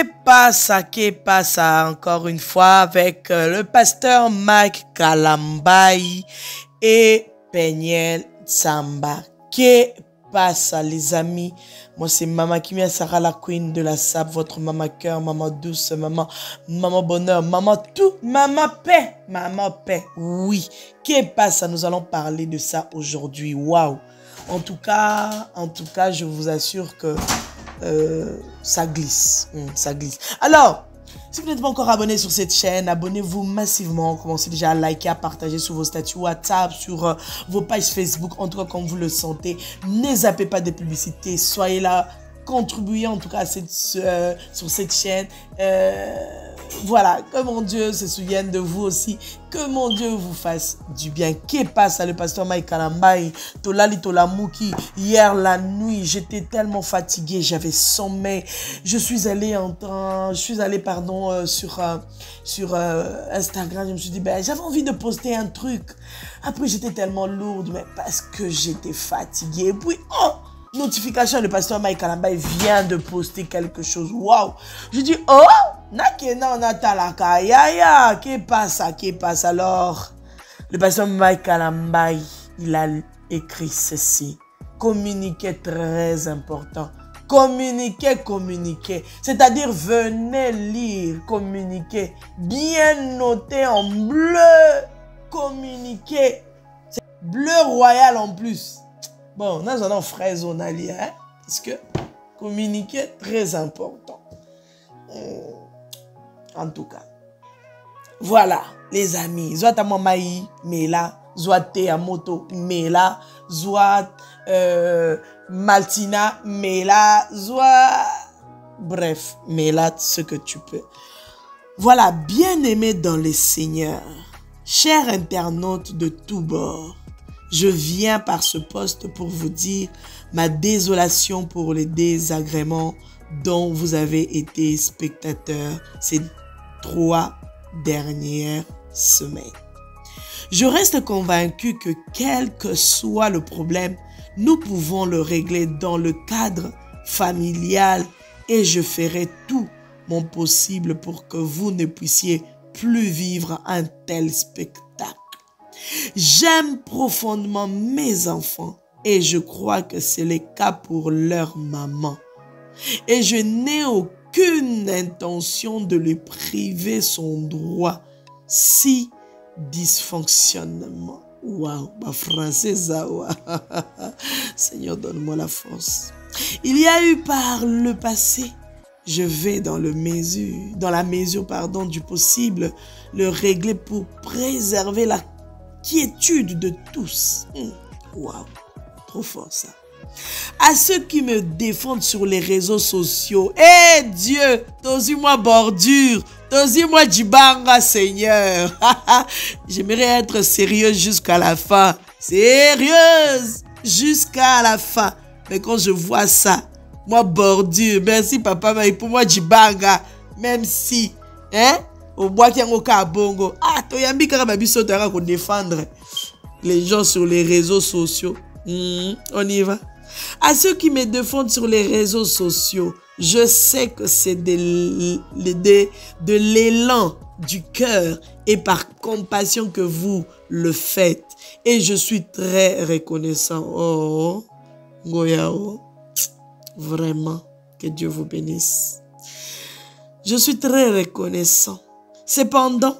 Que pasa encore une fois avec le pasteur Mike Kalambay et Peniel Samba. Que pasa les amis? Moi c'est Maman Kimia Sarah la queen de la SAP, votre maman cœur, maman douce, maman bonheur, maman tout, maman paix, maman paix. Oui, que pasa? Nous allons parler de ça aujourd'hui. Waouh! En tout cas, je vous assure que ça glisse, ça glisse. Alors, si vous n'êtes pas encore abonné sur cette chaîne, abonnez-vous massivement. Commencez déjà à liker, à partager sur vos statuts WhatsApp, sur vos pages Facebook, en tout cas comme vous le sentez. Ne zappez pas des publicités, soyez là, contribuez en tout cas à sur cette chaîne. Voilà, que mon Dieu se souvienne de vous aussi, que mon Dieu vous fasse du bien. Que passe le pasteur Mike Kalambay, Tolali Tolamouki. Hier la nuit, j'étais tellement fatiguée, j'avais sommeil. Je suis allée sur Instagram. Je me suis dit, ben, j'avais envie de poster un truc. Après, j'étais tellement lourde, mais parce que j'étais fatiguée. Et puis, oh! Notification, le pasteur Mike Kalambay vient de poster quelque chose. Waouh! Je dis, oh! Que passe alors? Le pasteur Mike Kalambay, il a écrit ceci. Communiquer très important. Communiquer. C'est-à-dire, venez lire, communiquer. Bien noté en bleu. Communiquer. C'est bleu royal en plus. Bon, nous avons fraise on a lié, hein? Parce que communiquer très important. En tout cas. Voilà, les amis. Soit à Mamaï, mais là. Soit Té à moto, mais là. Soit Maltina, mais là. Soit. Bref, mais là, ce que tu peux. Voilà, bien-aimés dans les seigneurs. Chers internautes de tous bords. Je viens par ce poste pour vous dire ma désolation pour les désagréments dont vous avez été spectateurs ces 3 dernières semaines. Je reste convaincu que quel que soit le problème, nous pouvons le régler dans le cadre familial et je ferai tout mon possible pour que vous ne puissiez plus vivre un tel spectacle. J'aime profondément mes enfants et je crois que c'est le cas pour leur maman. Et je n'ai aucune intention de lui priver son droit si dysfonctionnement. Waouh, ma français, ça, Seigneur, donne-moi la force. Il y a eu par le passé, je vais dans la mesure du possible, le régler pour préserver la quiétude de tous. Waouh, trop fort ça. À ceux qui me défendent sur les réseaux sociaux, Dieu, tosi-moi bordure, tosi-moi djibanga, Seigneur. J'aimerais être sérieuse jusqu'à la fin. Sérieuse jusqu'à la fin. Mais quand je vois ça, moi bordure, merci papa, mais pour moi djibanga, même si, au bois qui a bongo. Toyambi karababiso tara qu'on défendre les gens sur les réseaux sociaux. On y va. À ceux qui me défendent sur les réseaux sociaux, je sais que c'est de l'élan du cœur et par compassion que vous le faites. Et je suis très reconnaissant. Oh, Goyao. Vraiment, que Dieu vous bénisse. Je suis très reconnaissant. Cependant,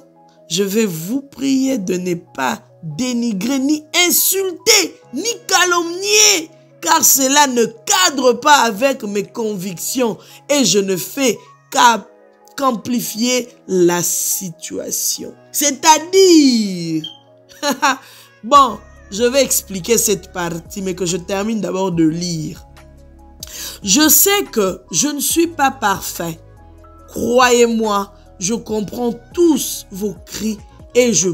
je vais vous prier de ne pas dénigrer, ni insulter, ni calomnier, car cela ne cadre pas avec mes convictions et je ne fais qu'amplifier la situation. C'est-à-dire, bon, je vais expliquer cette partie, mais que je termine d'abord de lire. Je sais que je ne suis pas parfait. Croyez-moi, je comprends tous vos cris et je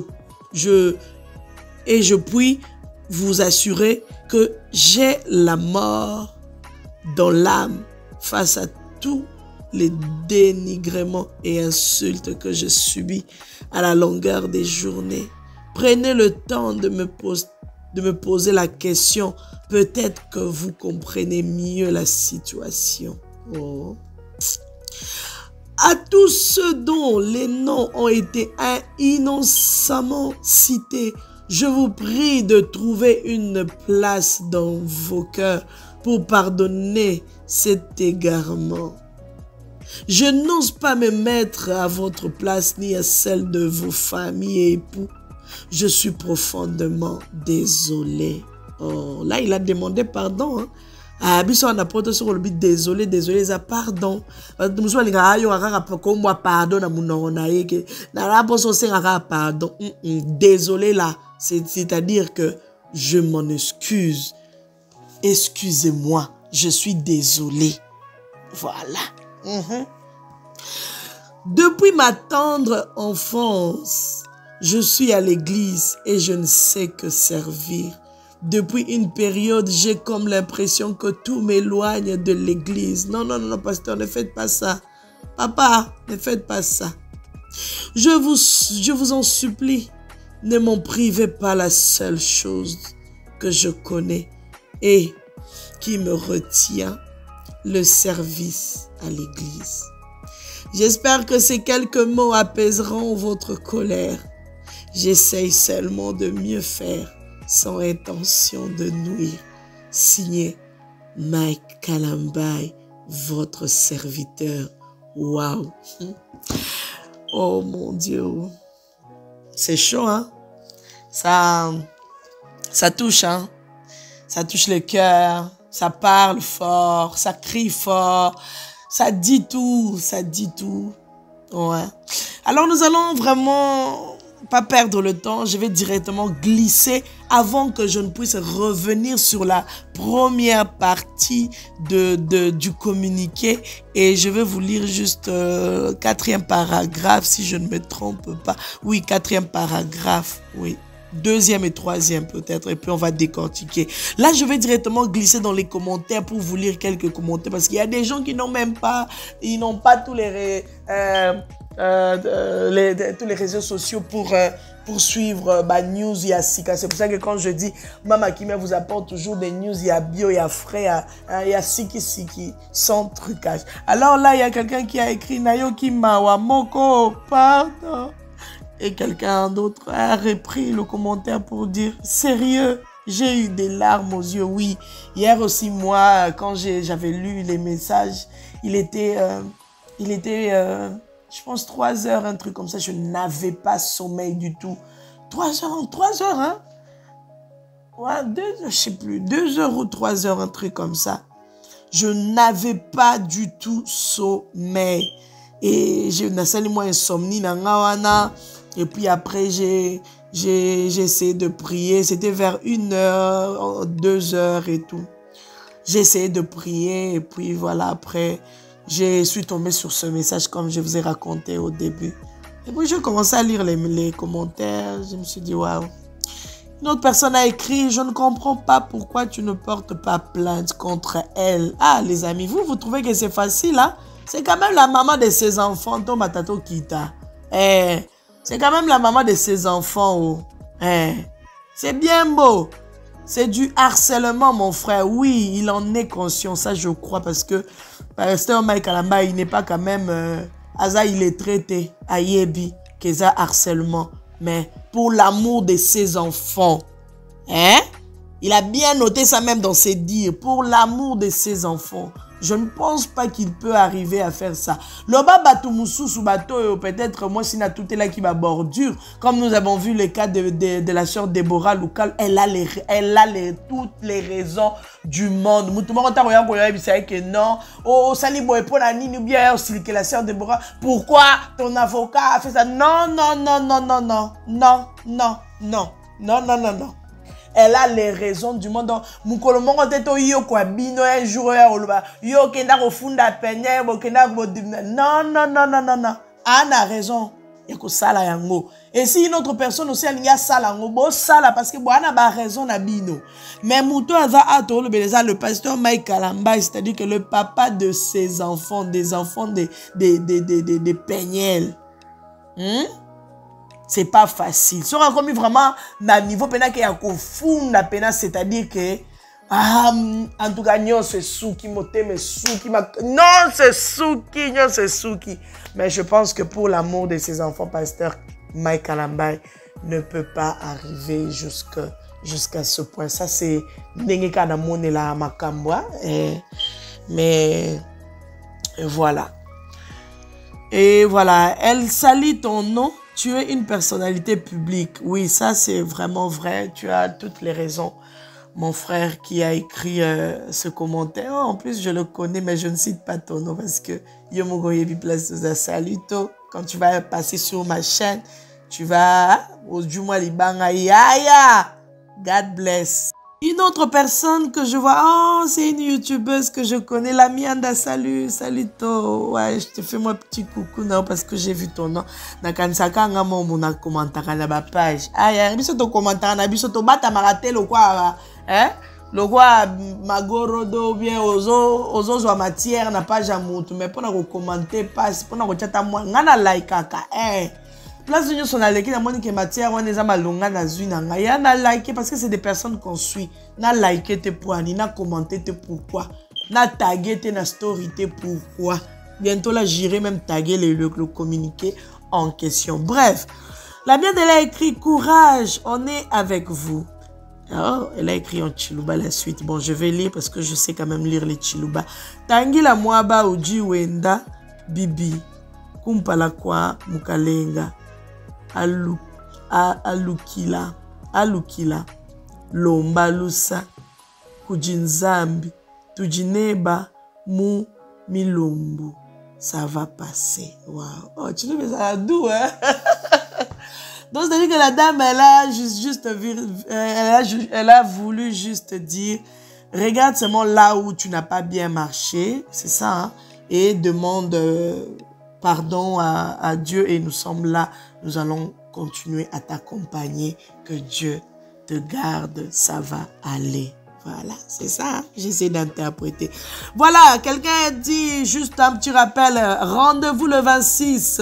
puis vous assurer que j'ai la mort dans l'âme face à tous les dénigrements et insultes que je subis à la longueur des journées. Prenez le temps de me poser la question. Peut-être que vous comprenez mieux la situation. Oh. À tous ceux dont les noms ont été innocemment cités, je vous prie de trouver une place dans vos cœurs pour pardonner cet égarement. Je n'ose pas me mettre à votre place ni à celle de vos familles et époux. Je suis profondément désolé. Oh, là, il a demandé pardon. Hein? Ah, biso on apporte sur le but désolé, désolé, ça pardon. Nous sommes moi pardon na munona yeke. Na la bosso pardon. Désolé là, c'est-à-dire que je m'en excuse. Excusez-moi, je suis désolé. Voilà. Depuis ma tendre enfance, je suis à l'église et je ne sais que servir. Depuis une période, j'ai comme l'impression que tout m'éloigne de l'église. Non, non, non, pasteur, ne faites pas ça. Papa, ne faites pas ça. Je vous en supplie, ne m'en privez pas la seule chose que je connais et qui me retient, le service à l'église. J'espère que ces quelques mots apaiseront votre colère. J'essaye seulement de mieux faire sans intention de nuire. Signé Mike Kalambai, votre serviteur. Waouh! Oh mon Dieu! C'est chaud, hein? Ça touche, hein? Ça touche le cœur, ça parle fort, ça crie fort, ça dit tout, ça dit tout. Ouais. Alors nous allons vraiment pas perdre le temps, je vais directement glisser avant que je ne puisse revenir sur la première partie du communiqué et je vais vous lire juste quatrième paragraphe si je ne me trompe pas. Oui, quatrième paragraphe, oui. Deuxième et troisième peut-être et puis on va décortiquer. Là, je vais directement glisser dans les commentaires pour vous lire quelques commentaires parce qu'il y a des gens qui n'ont même pas, ils n'ont pas tous les réseaux sociaux pour suivre news, il y a Sika. C'est pour ça que quand je dis Mama Kimia vous apporte toujours des news, il y a bio, il y a frais, il y a Siki sans trucage. Alors là, il y a quelqu'un qui a écrit Nayoki Mawa Moko, pardon. Et quelqu'un d'autre a repris le commentaire pour dire sérieux, j'ai eu des larmes aux yeux. Oui, hier aussi moi, quand j'avais lu les messages, il était je pense 3 heures, un truc comme ça. Je n'avais pas sommeil du tout. 3 heures, hein? Ouais, 2 heures, je sais plus. 2 heures ou 3 heures, un truc comme ça. Je n'avais pas du tout sommeil. Et j'ai une insomnie. Et puis après, j'ai essayé de prier. C'était vers 1 heure, 2 heures et tout. J'ai essayé de prier. Et puis voilà, après, je suis tombée sur ce message comme je vous ai raconté au début. Et puis, j'ai commencé à lire les commentaires. Je me suis dit, waouh. Une autre personne a écrit, je ne comprends pas pourquoi tu ne portes pas plainte contre elle. Ah, les amis, vous trouvez que c'est facile, hein? C'est quand même la maman de ses enfants, Tomatato Kita. C'est quand même la maman de ses enfants. Oh. C'est bien beau. C'est du harcèlement, mon frère. Oui, il en est conscient, ça je crois, parce que Pasteur Mike Kalamba, il n'est pas quand même... Aza, il est traité à Yebi, que ça harcèlement. Mais pour l'amour de ses enfants, il a bien noté ça même dans ses dires. Pour l'amour de ses enfants. Je ne pense pas qu'il peut arriver à faire ça. Loba Batumusu Bato, peut-être moi, si tout est là qui va bordure, comme nous avons vu le cas de la sœur Déborah Loukal, elle a toutes les raisons du monde. Que non, oh, Sali Boepona Nini, bien aussi que la sœur Déborah, pourquoi ton avocat a fait ça? Non, non, non, non, non, non, non, non, non, non, non, non, non. Elle a les raisons du monde. Mukolo mongo teto yo kwa bino un jour yo kenda ko funda penye bo kenda ko non non non non non non. Anna a raison. Yako sala yango. Et si une autre personne aussi alinga sala yango bo sala parce que bo ana ba raison na bino. Mais muto aza ato le beleza le pasteur Mike Kalamba, c'est-à-dire que le papa de ses enfants, des enfants des Pegnel. C'est pas facile. Si on a commis vraiment na niveau pena que ya ko funda pena, c'est-à-dire que Ah, en tout cas, non, c'est Souki, Moteme, Souki, non, c'est Souki, non, c'est Souki. Mais je pense que pour l'amour de ses enfants, pasteur Mike Kalambay ne peut pas arriver jusqu'à ce point. Ça, c'est Nengeka Namone la Makambwa. Mais voilà. Et voilà, elle salit ton nom. Tu es une personnalité publique. Oui, ça, c'est vraiment vrai. Tu as toutes les raisons. Mon frère qui a écrit ce commentaire. Oh, en plus, je le connais, mais je ne cite pas ton nom parce que Yomogo Yebi Place de Salito. Quand tu vas passer sur ma chaîne, tu vas au Juma Libanga Yaya. God bless. Une autre personne que je vois, oh, c'est une youtubeuse que je connais, la Mianda, salut, salito. Ouais, je te fais mon petit coucou, non, parce que j'ai vu ton nom. Nakansaka nga mon commentaire na ba page. Aïe, biso to commentaire na biso to bata marate lo quoi, hein? Le quoi magorodo bien ozo zo matière na page à mutu, mais pour na commenter passe, pour na chata moi, ngana like kaka, place de son aleki na moni que matière on est malonga na zuna nga ya na like parce que c'est des personnes qu'on suit na like te pour ani na commenter te pourquoi na taguer te na story te pourquoi bientôt là j'irai même taguer le communiqué en question. Bref, la bien elle a écrit courage, on est avec vous. Oh, elle a écrit en Chiluba la suite. Bon, je vais lire parce que je sais quand même lire les Chiluba. Tangi la mwaba uji wenda bibi kumpala kwa mukalenga alukila lomba lusa kujinzambi tujineba mu milombu, ça va passer. Wow. Oh, tu le mets ça doux, hein? Donc, c'est-à-dire que la dame, elle a voulu juste dire, regarde seulement là où tu n'as pas bien marché, c'est ça, hein? Et demande pardon à Dieu et nous sommes là, nous allons continuer à t'accompagner, que Dieu te garde, ça va aller. Voilà, c'est ça, j'essaie d'interpréter. Voilà, quelqu'un dit, juste un petit rappel, rendez-vous le 26,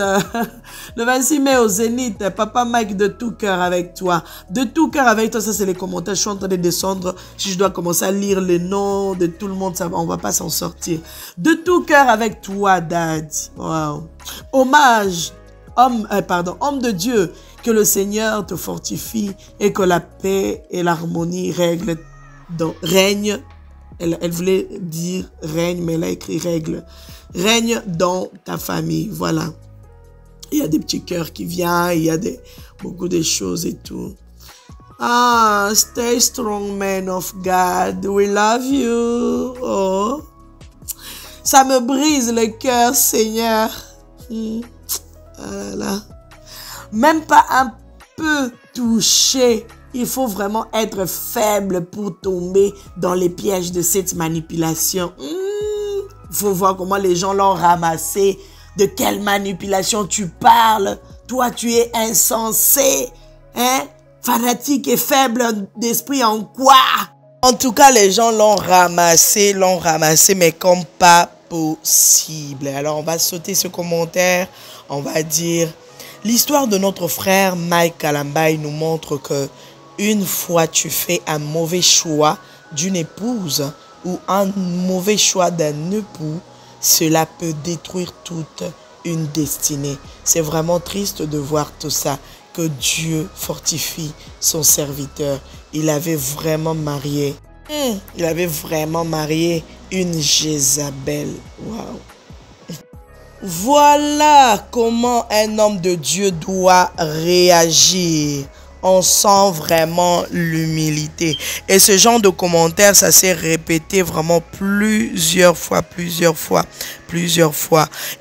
le 26 mai au Zénith, Papa Mike de tout cœur avec toi. De tout cœur avec toi, ça c'est les commentaires, je suis en train de descendre, si je dois commencer à lire les noms de tout le monde, ça, on va pas s'en sortir. De tout cœur avec toi, Dad. Wow. Hommage, homme de Dieu, que le Seigneur te fortifie et que la paix et l'harmonie règne, elle voulait dire règne, mais elle a écrit règle. Règne dans ta famille, voilà. Il y a des petits cœurs qui viennent, il y a beaucoup de choses et tout. Ah, stay strong, man of God. We love you. Oh. Ça me brise le cœur, Seigneur. Voilà. Même pas un peu touché. Il faut vraiment être faible pour tomber dans les pièges de cette manipulation. Il faut voir comment les gens l'ont ramassé. De quelle manipulation tu parles? Toi, tu es insensé, hein? Fanatique et faible d'esprit en quoi? En tout cas, les gens l'ont ramassé, mais comme pas possible. Alors, on va sauter ce commentaire. On va dire, l'histoire de notre frère Mike Kalambay nous montre que une fois tu fais un mauvais choix d'une épouse ou un mauvais choix d'un époux, cela peut détruire toute une destinée. C'est vraiment triste de voir tout ça. Que Dieu fortifie son serviteur. Il avait vraiment marié. Une Jézabel. Waouh. Voilà comment un homme de Dieu doit réagir. On sent vraiment l'humilité. Et ce genre de commentaires, ça s'est répété vraiment plusieurs fois.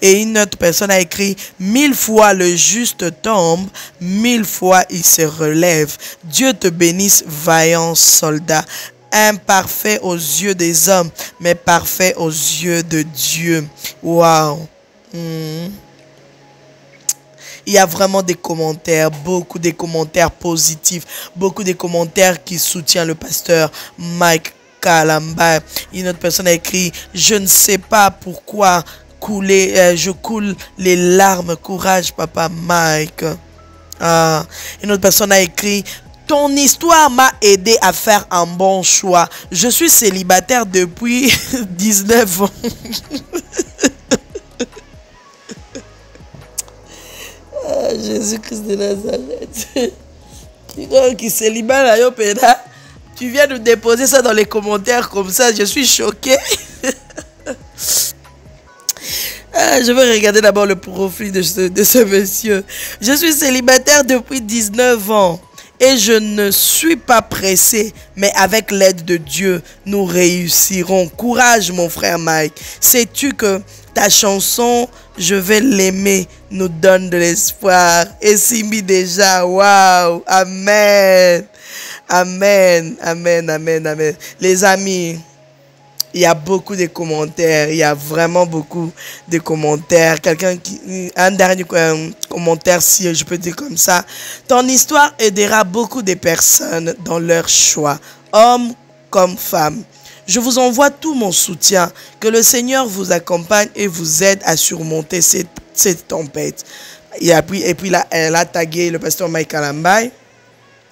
Et une autre personne a écrit, 1000 fois le juste tombe, 1000 fois il se relève. Dieu te bénisse, vaillant soldat. Imparfait aux yeux des hommes, mais parfait aux yeux de Dieu. Waouh. Il y a vraiment des commentaires, beaucoup de commentaires positifs, beaucoup de commentaires qui soutiennent le pasteur Mike Kalambay. Une autre personne a écrit, je ne sais pas pourquoi je coule les larmes, courage papa Mike. Une autre personne a écrit, Ton histoire m'a aidé à faire un bon choix. Je suis célibataire depuis 19 ans. Ah, Jésus-Christ de Nazareth. Qui célibat là, tu viens de déposer ça dans les commentaires comme ça, je suis choqué. Je vais regarder d'abord le profil de ce monsieur. Je suis célibataire depuis 19 ans et je ne suis pas pressé, mais avec l'aide de Dieu, nous réussirons. Courage, mon frère Mike. Sais-tu que ta chanson « Je vais l'aimer » nous donne de l'espoir. Et Simbi déjà, waouh, amen. Amen, amen, amen, amen. Les amis, il y a beaucoup de commentaires, il y a vraiment beaucoup de commentaires. Un dernier commentaire, si je peux dire comme ça. Ton histoire aidera beaucoup de personnes dans leur choix, hommes comme femmes. Je vous envoie tout mon soutien. Que le Seigneur vous accompagne et vous aide à surmonter cette tempête. Et puis là, elle a tagué le pasteur Mike Alambay.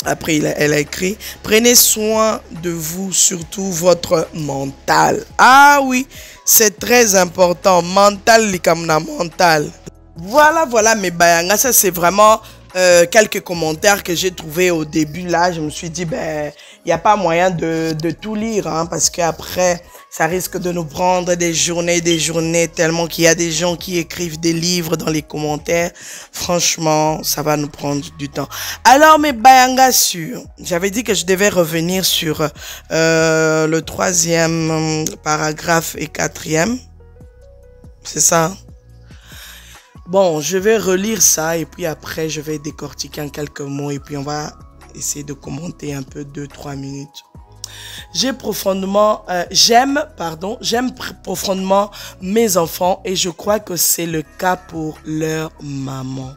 Après, elle a écrit, prenez soin de vous, surtout votre mental. Ah oui, c'est très important. Mental, likamna mental. Voilà, mes bayanga. Ça, c'est vraiment quelques commentaires que j'ai trouvés au début. Là, je me suis dit, ben, il n'y a pas moyen de tout lire, hein, parce qu'après, ça risque de nous prendre des journées, tellement qu'il y a des gens qui écrivent des livres dans les commentaires. Franchement, ça va nous prendre du temps. Alors, mes bayanga j'avais dit que je devais revenir sur le 3e paragraphe et 4e. C'est ça? Bon, je vais relire ça et puis après, je vais décortiquer en quelques mots et puis on va essayer de commenter un peu 2-3 minutes. J'aime profondément mes enfants et je crois que c'est le cas pour leur maman.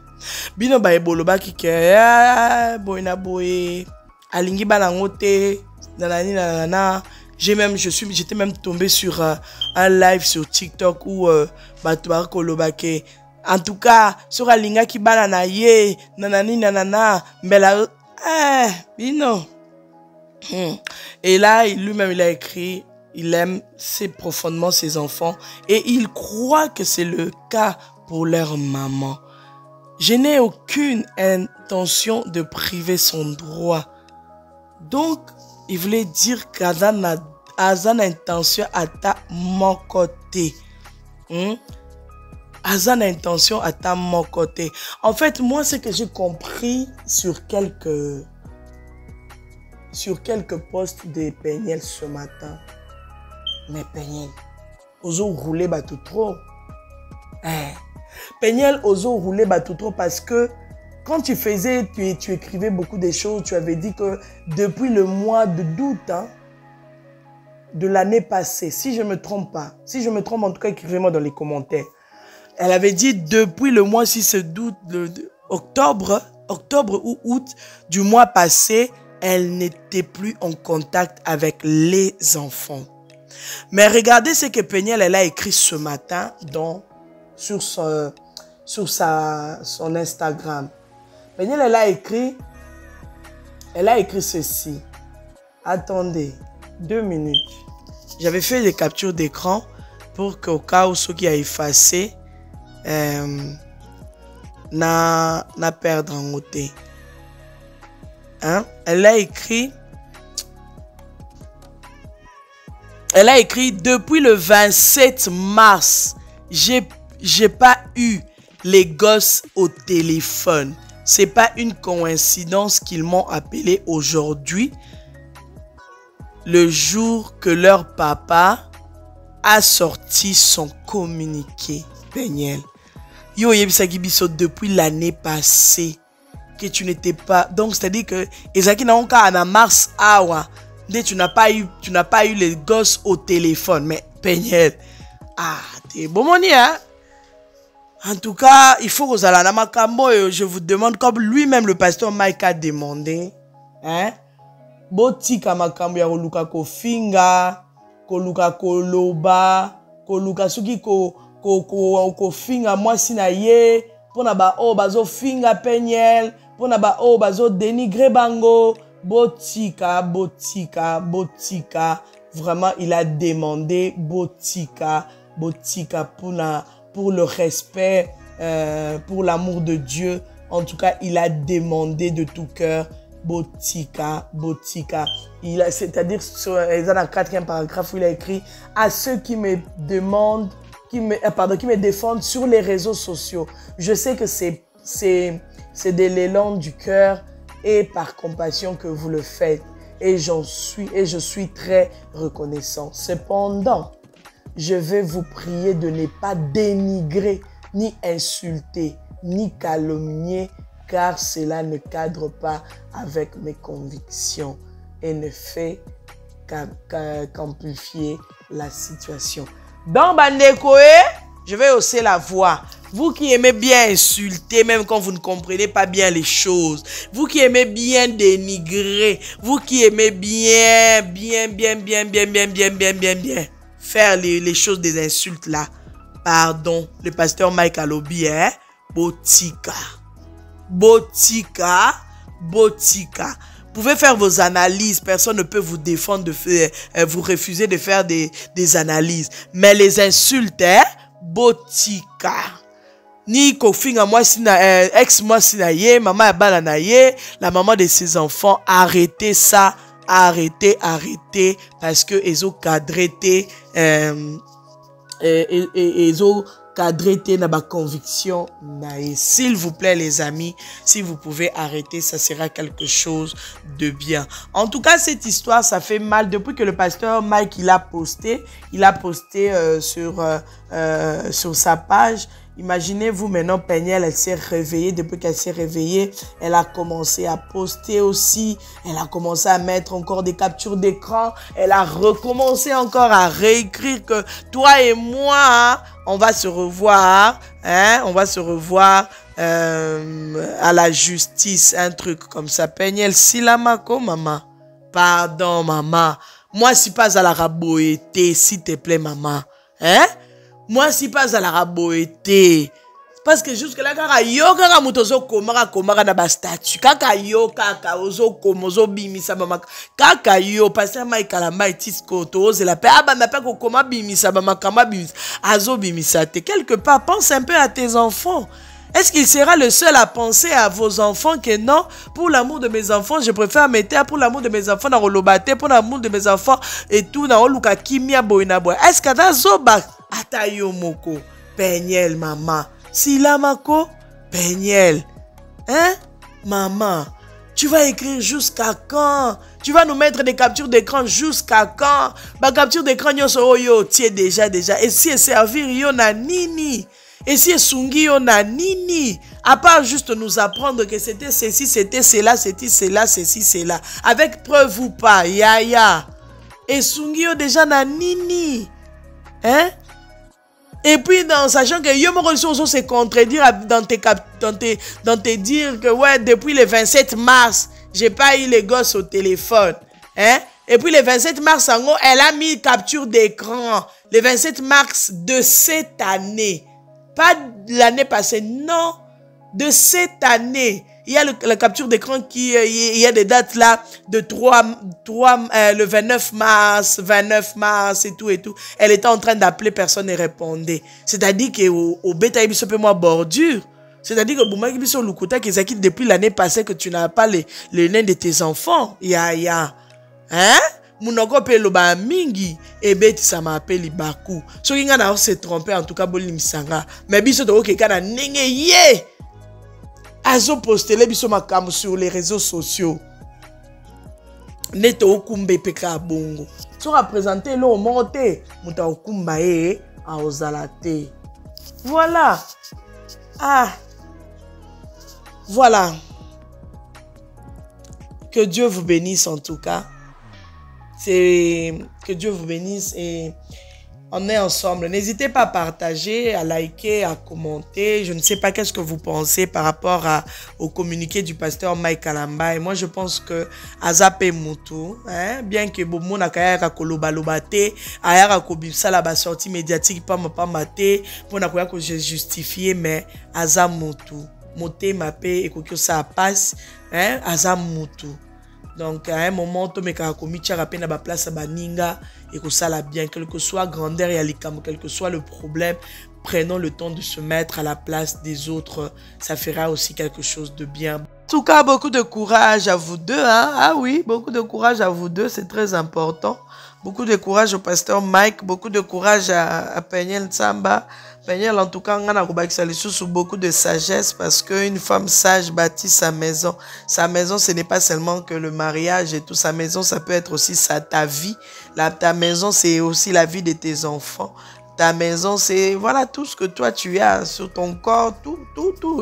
Bino ba eboloba kike boina boy alingi balangote nanana. J'étais même tombé sur un live sur TikTok où Batubar Kolobake. En tout cas, sur Alinga qui banana ye, nanani nanana, mais là, bino. Et là, lui-même, il a écrit, il aime profondément ses enfants et il croit que c'est le cas pour leur maman. Je n'ai aucune intention de priver son droit. Donc, il voulait dire qu'Azan a intention à ta mon côté. Azan a intention à ta mon côté. En fait, moi, ce que j'ai compris sur quelques posts de Peniel ce matin. Mais Peniel, oso rouler tout trop. Peniel, oso rouler tout trop parce que quand tu écrivais beaucoup de choses, tu avais dit que depuis le mois d'août, hein, de l'année passée, si je ne me trompe pas, en tout cas, écrivez-moi dans les commentaires. Elle avait dit depuis le mois octobre ou août du mois passé, elle n'était plus en contact avec les enfants. Mais regardez ce que Peniel elle a écrit ce matin sur son Instagram. Peniel elle a écrit ceci. Attendez, 2 minutes. J'avais fait des captures d'écran pour qu'au cas où ceux qui a effacé na perdre en côté. Hein? Elle a écrit depuis le 27 mars, j'ai pas eu les gosses au téléphone. C'est pas une coïncidence qu'ils m'ont appelé aujourd'hui, le jour que leur papa a sorti son communiqué. Peniel. Yo yebisaki biso depuis l'année passée que tu n'étais pas. Donc c'est-à-dire que ezaki na onka en mars awa, tu n'as pas eu les gosses au téléphone. Mais Peniel, t'es bon moni hein. En tout cas, il faut que Zalana Makambo, je vous demande, comme lui-même le pasteur Mike a demandé, hein, botika makambo ya koluka kofinga, koluka koloba, koluka suki kofinga mwasi na ye, pona ba o bazo finga Peniel, pona ba o bazo dénigrer bango, Botika, botika, botika. Vraiment, il a demandé botika, botika pour le respect, pour l'amour de Dieu. En tout cas, il a demandé de tout cœur botika, botika. C'est-à-dire, dans le 4e paragraphe où il a écrit à ceux qui me demandent, qui me défendent sur les réseaux sociaux. Je sais que c'est de l'élan du cœur et par compassion que vous le faites. Et je suis très reconnaissant. Cependant, je vais vous prier de ne pas dénigrer, ni insulter, ni calomnier, car cela ne cadre pas avec mes convictions et ne fait qu'amplifier la situation. Dans Bandekoe, je vais hausser la voix. Vous qui aimez bien insulter, même quand vous ne comprenez pas bien les choses. Vous qui aimez bien dénigrer. Vous qui aimez bien faire les choses des insultes là. Pardon, le pasteur Mike Alobi, hein? Botika. Botika. Botika. Vous pouvez faire vos analyses. Personne ne peut vous défendre de faire, vous refuser de faire des analyses. Mais les insultes, hein? Botika. Ni kofinga moi sina ex moi sina ye, maman abala na ye, la maman de ses enfants, arrêtez ça, arrêtez parce que ils ont cadré ils ont cadré na ba conviction nae. S'il vous plaît les amis, si vous pouvez arrêter, ça sera quelque chose de bien. En tout cas, cette histoire, ça fait mal depuis que le pasteur Mike il a posté sur sa page. Imaginez-vous maintenant, Peniel, elle s'est réveillée. Depuis qu'elle s'est réveillée, elle a commencé à poster aussi. Elle a commencé à mettre encore des captures d'écran. Elle a recommencé encore à réécrire que toi et moi, hein, on va se revoir. Hein, on va se revoir à la justice. Un truc comme ça. Peniel, silamako, maman. Pardon, maman. Moi, si pas à la raboété, s'il te plaît, maman. Hein? Moi, si pas à la raboété. Parce que jusque-là, kaka yo kaka mutozo komara na ba statut. Kaka yo kaka ozo komozo bimisa mama. Kaka yo passer Mike Kalamba itisko to la paix. Ah bah n'a pas koma bimisa mama kama bimisa. Azo bimisa te. Quelque part, pense un peu à tes enfants. Est-ce qu'il sera le seul à penser à vos enfants que non? Pour l'amour de mes enfants, je préfère mettre pour l'amour de mes enfants dans Rolobate, pour l'amour de mes enfants et tout dans Oluka Kimia Boina Boy. Est-ce que dans Zoba Atayo Moko, Peniel, maman, Silamako, Peniel, hein? Maman, tu vas écrire jusqu'à quand? Tu vas nous mettre des captures d'écran jusqu'à quand? Ma capture d'écran, yo, tiens déjà. Et si elle servir, yo na nini? Et si Sungi yo na nini? À part juste nous apprendre que c'était ceci, c'était cela, c'était cela, ceci, cela. Avec preuve ou pas, ya. Et Sungi yo déjà na nini? Hein? Et puis, sachant que yo moko se contredire dans tes dires que ouais, depuis le 27 mars, j'ai pas eu les gosses au téléphone. Hein? Et puis le 27 mars, elle a mis capture d'écran. Le 27 mars de cette année. Pas l'année passée, non. De cette année. Il y a la capture d'écran qui, il y a des dates là de le 29 mars et tout. Elle était en train d'appeler, personne ne répondait. C'est-à-dire qu'au bêta, il y a moi bordure. C'est-à-dire que Bouma Kibiso Lukuta qui s'acquitte depuis l'année passée que tu n'as pas les nains de tes enfants. Ya. Hein? Munoko pe loba mingi et beti ça m'appelle Ibaku. So kinga na se tromper en tout cas boli misanga. Mais biso to ke kana nenge ye. Azo poster biso makamu sur les réseaux sociaux. Neto okumbe peka bongo. So représenter lo monte muta okumba e a ozalate. Voilà. Ah. Voilà. Que Dieu vous bénisse en tout cas. Que Dieu vous bénisse et on est ensemble. N'hésitez pas à partager, à liker, à commenter. Je ne sais pas qu'est-ce que vous pensez par rapport au communiqué du pasteur Mike Kalamba. Et moi, je pense que Azap et Moutou, hein, bien que Boumou n'a qu'à kolobalobate, ayara kobimsa la sortie médiatique pas maté, pour n'a que j'ai justifié, mais Azap Moutou, Moté ma paix et que ça passe, hein, Azap Moutou. Donc, à un moment, tu as commis la place à Baninga et que ça l'a bien, quelle que soit grandeur et alikam, quel que soit le problème, prenons le temps de se mettre à la place des autres. Ça fera aussi quelque chose de bien. En tout cas, beaucoup de courage à vous deux. Hein? Ah oui, beaucoup de courage à vous deux, c'est très important. Beaucoup de courage au pasteur Mike, beaucoup de courage à Peniel Tsamba. Peniel, en tout cas, on a sous beaucoup de sagesse parce qu'une femme sage bâtit sa maison. Sa maison, ce n'est pas seulement que le mariage et tout. Sa maison, ça peut être aussi ta vie. Ta maison, c'est aussi la vie de tes enfants. Ta maison, c'est voilà tout ce que toi tu as sur ton corps, tout.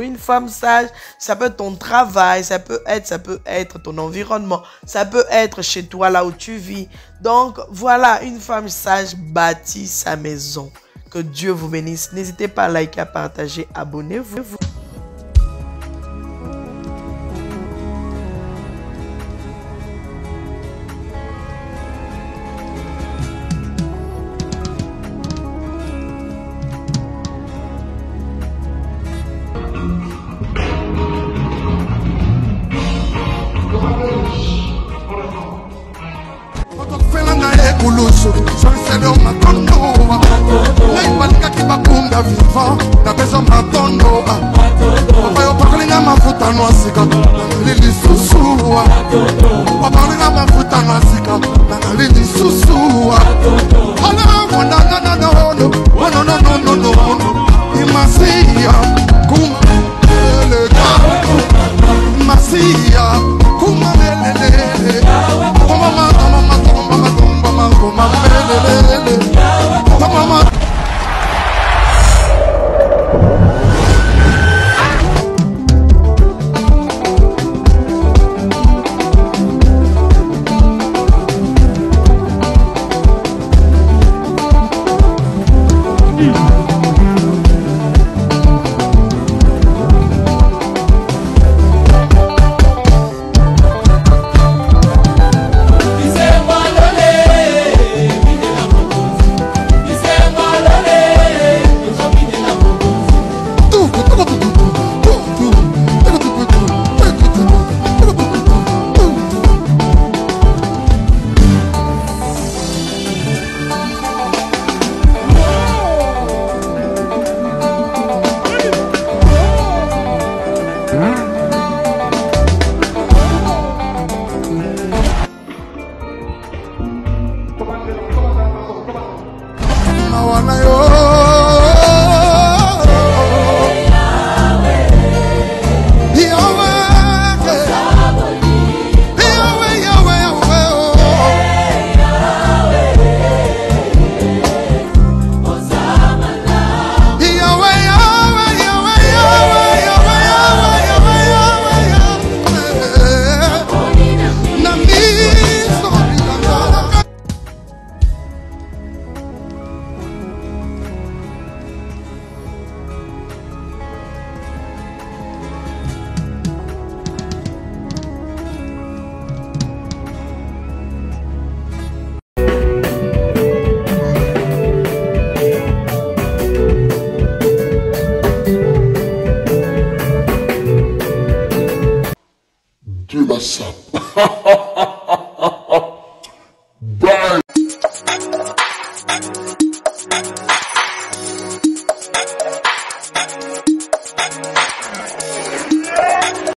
Une femme sage, ça peut être ton travail, ça peut être ton environnement, ça peut être chez toi là où tu vis. Donc voilà, une femme sage bâtit sa maison. Que Dieu vous bénisse. N'hésitez pas à liker, à partager, abonnez-vous. Vivant, na besoin makondo. Oyo parling à ma fout à noix,